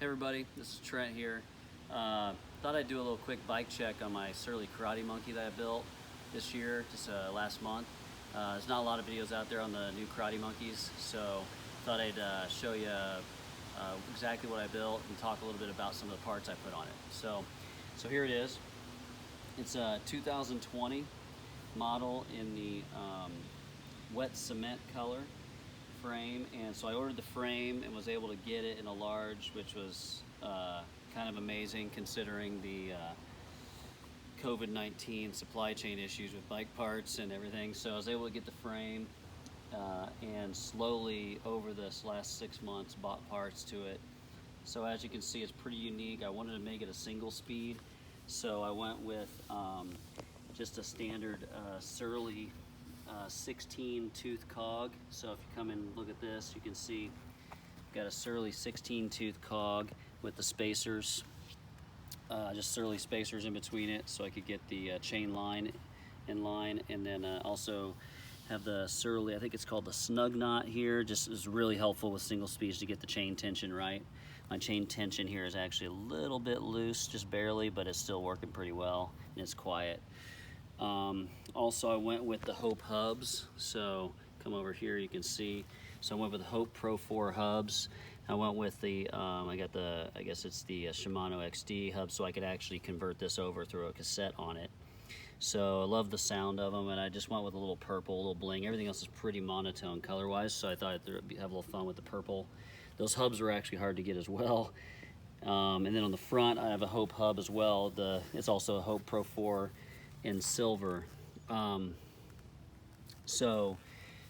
Hey everybody, this is Trent here. Thought I'd do a little quick bike check on my Surly Karate Monkey that I built this year, just last month. There's not a lot of videos out there on the new Karate Monkeys, so thought I'd show you exactly what I built and talk a little bit about some of the parts I put on it. So here it is. It's a 2020 model in the wet cement color frame, and so I ordered the frame and was able to get it in a large, which was kind of amazing considering the COVID-19 supply chain issues with bike parts and everything. So I was able to get the frame and slowly over this last 6 months bought parts to it. So as you can see, it's pretty unique. I wanted to make it a single speed, so I went with just a standard Surly 16 tooth cog. So if you come and look at this, you can see I've got a Surly 16 tooth cog with the spacers, just Surly spacers in between it so I could get the chain line in line, and then also have the Surly, I think it's called the snug knot here, just is really helpful with single speeds to get the chain tension right. My chain tension here is actually a little bit loose, just barely, but it's still working pretty well and it's quiet. Also I went with the Hope hubs, so come over here, you can see. So I went with the Hope Pro 4 hubs. I went with the, I guess it's the Shimano XD hub, so I could actually convert this over through a cassette on it. So I love the sound of them, and I just went with a little purple, a little bling. Everything else is pretty monotone color-wise, so I thought I'd have a little fun with the purple. Those hubs were actually hard to get as well. And then on the front, I have a Hope hub as well. It's also a Hope Pro 4 in silver. So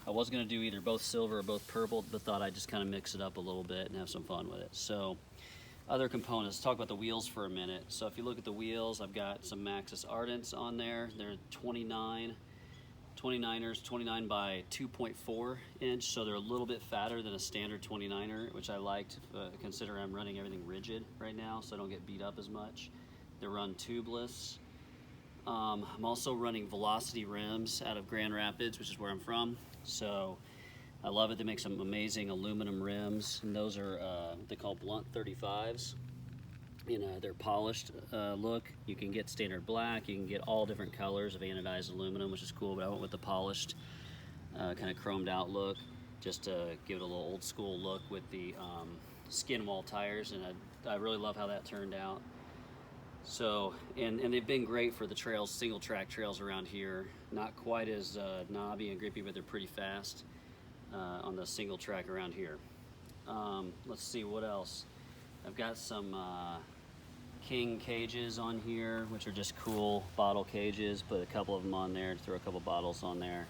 I was going to do either both silver or both purple, but thought I'd just kind of mix it up a little bit and have some fun with it. So other components, talk about the wheels for a minute. So if you look at the wheels, I've got some Maxxis Ardents on there. They're 29ers, 29 by 2.4 inch, so they're a little bit fatter than a standard 29er, which I liked, considering I'm running everything rigid right now, so I don't get beat up as much. They run tubeless. I'm also running Velocity rims out of Grand Rapids, which is where I'm from. So I love it. They make some amazing aluminum rims, and those are they call blunt 35s. You know, they're polished look. You can get standard black. You can get all different colors of anodized aluminum, which is cool. But I went with the polished, kind of chromed out look, just to give it a little old school look with the skin wall tires, and I really love how that turned out. So, and they've been great for the trails, single track trails around here. Not quite as knobby and grippy, but they're pretty fast on the single track around here. Let's see what else. I've got some King cages on here, which are just cool bottle cages. Put a couple of them on there, throw a couple bottles on there.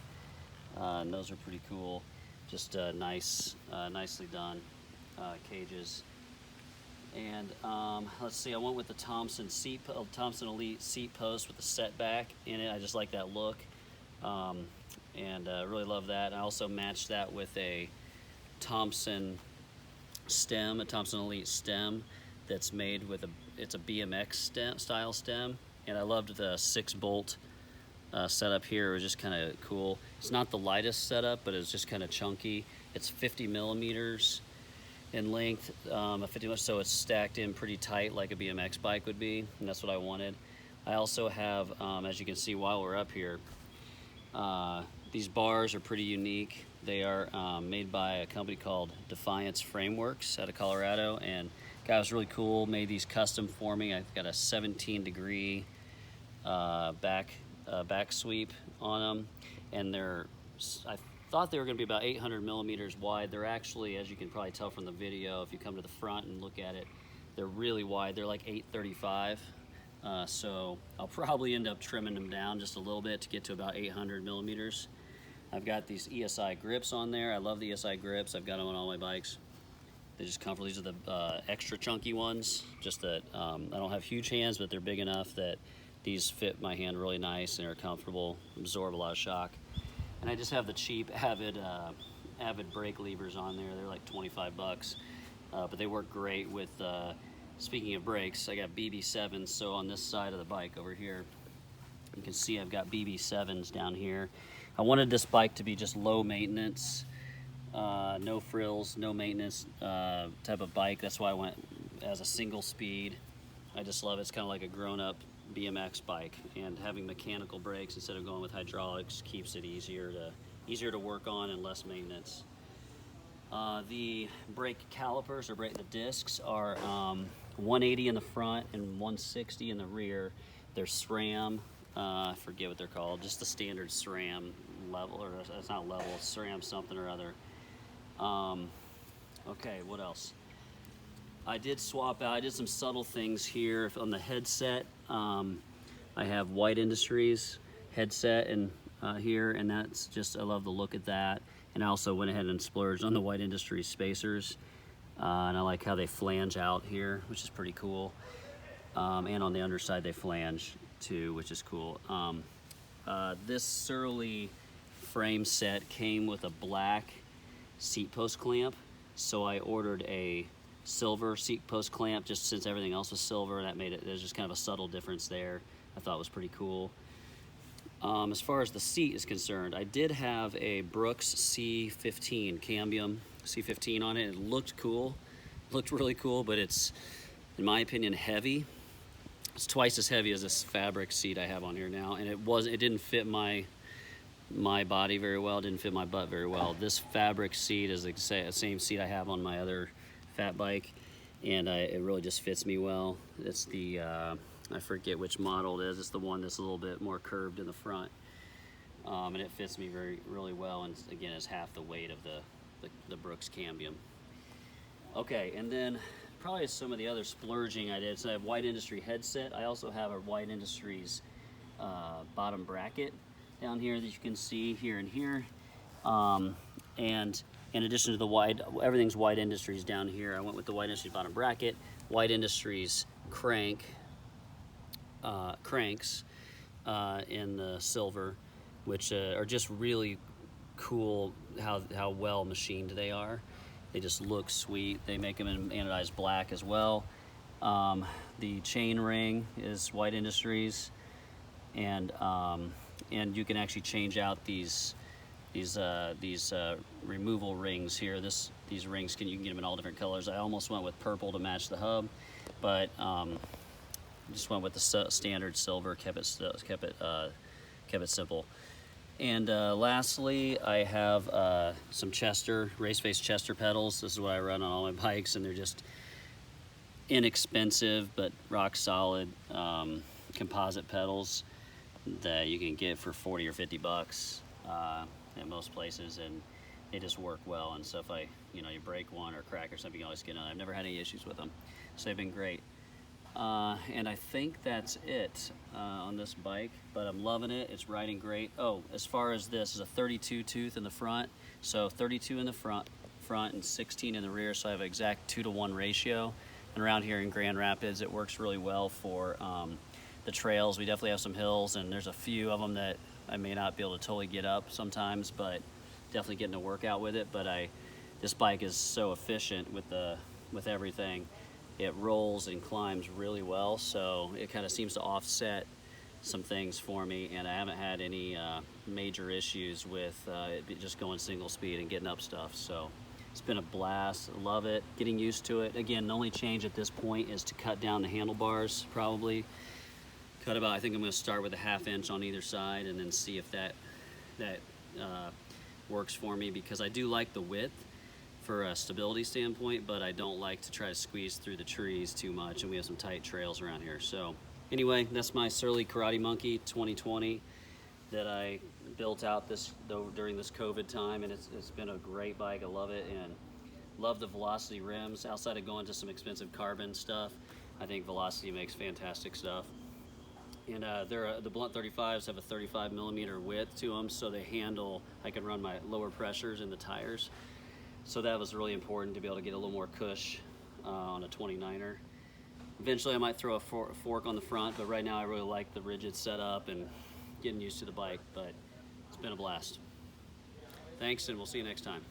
And those are pretty cool. Just nicely done cages. And let's see, I went with the Thompson Elite seat post with the setback in it. I just like that look, and really love that. And I also matched that with a Thompson stem, a Thompson Elite stem that's made with it's a BMX style stem, and I loved the 6-bolt setup here. It was just kind of cool. It's not the lightest setup, but it's just kind of chunky. It's 50 millimeters in length, so it's stacked in pretty tight like a BMX bike would be, and that's what I wanted. I also have, as you can see while we're up here, these bars are pretty unique. They are made by a company called Defiance Frameworks out of Colorado, and the guy was really cool, made these custom for me. I've got a 17-degree back sweep on them, and I thought they were going to be about 800 millimeters wide. They're actually, as you can probably tell from the video, if you come to the front and look at it, they're really wide. They're like 835. So I'll probably end up trimming them down just a little bit to get to about 800 millimeters. I've got these ESI grips on there. I love the ESI grips. I've got them on all my bikes. They just comfortable. These are the extra chunky ones. Just that I don't have huge hands, but they're big enough that these fit my hand really nice and are comfortable, absorb a lot of shock. And I just have the cheap Avid brake levers on there. They're like 25 bucks, but they work great with, speaking of brakes, I got BB7s, so on this side of the bike over here, you can see I've got BB7s down here. I wanted this bike to be just low maintenance, no frills, no maintenance type of bike. That's why I went as a single speed. I just love it. It's kind of like a grown-up BMX bike, and having mechanical brakes instead of going with hydraulics keeps it easier to work on and less maintenance. The brake calipers, or the discs, are 180 in the front and 160 in the rear. They're Sram. I forget what they're called, just the standard Sram level, or it's not level, it's Sram something or other. Okay, what else? I did swap out, I did some subtle things here on the headset. I have White Industries headset and here, and that's just, I love the look at that. And I also went ahead and splurged on the White Industries spacers. And I like how they flange out here, which is pretty cool. And on the underside they flange too, which is cool. This Surly frame set came with a black seat post clamp, so I ordered a silver seat post clamp just since everything else was silver. That made it, there's just kind of a subtle difference there. I thought it was pretty cool. As far as the seat is concerned, I did have a Brooks C15 Cambium C15 on it. It looked cool, looked really cool, but it's, in my opinion, heavy. It's twice as heavy as this fabric seat I have on here now, and it didn't fit my body very well, didn't fit my butt very well. This fabric seat is the same seat I have on my other fat bike, and it really just fits me well. It's the, I forget which model it is, it's the one that's a little bit more curved in the front, and it fits me really well, and again, it's half the weight of the Brooks Cambium. Okay, and then probably some of the other splurging I did. So I have White Industry headset. I also have a White Industries bottom bracket down here that you can see here and here. And in addition to the everything's White Industries down here. I went with the White Industries bottom bracket, White Industries cranks in the silver, which are just really cool how well machined they are. They just look sweet. They make them in anodized black as well. The chain ring is White Industries, and you can actually change out these removal rings here. These rings you can get them in all different colors. I almost went with purple to match the hub, but just went with the standard silver. Kept it simple. And lastly, I have some race face Chester pedals. This is what I run on all my bikes, and they're just inexpensive but rock solid composite pedals that you can get for 40 or 50 bucks at most places, and they just work well. And so if you break one or crack or something, you can always get on. I've never had any issues with them, so they've been great. And I think that's it on this bike, but I'm loving it. It's riding great. Oh, as far as this is a 32 tooth in the front, so 32 in the front and 16 in the rear, so I have an exact 2-to-1 ratio. And around here in Grand Rapids, it works really well for the trails. We definitely have some hills, and there's a few of them that I may not be able to totally get up sometimes, but definitely getting a workout with it. But this bike is so efficient with everything. It rolls and climbs really well, so it kind of seems to offset some things for me, and I haven't had any major issues with it just going single speed and getting up stuff. So it's been a blast. I love it. Getting used to it. Again, the only change at this point is to cut down the handlebars, probably. Cut about, I think I'm going to start with a 1/2 inch on either side and then see if that works for me, because I do like the width for a stability standpoint, but I don't like to try to squeeze through the trees too much, and we have some tight trails around here. So anyway, that's my Surly Karate Monkey 2020 that I built out during this COVID time, and it's been a great bike. I love it, and love the Velocity rims. Outside of going to some expensive carbon stuff, I think Velocity makes fantastic stuff. And the Blunt 35s have a 35mm width to them, so they handle, I can run my lower pressures in the tires. So that was really important to be able to get a little more cush on a 29er. Eventually I might throw a fork on the front, but right now I really like the rigid setup and getting used to the bike, but it's been a blast. Thanks, and we'll see you next time.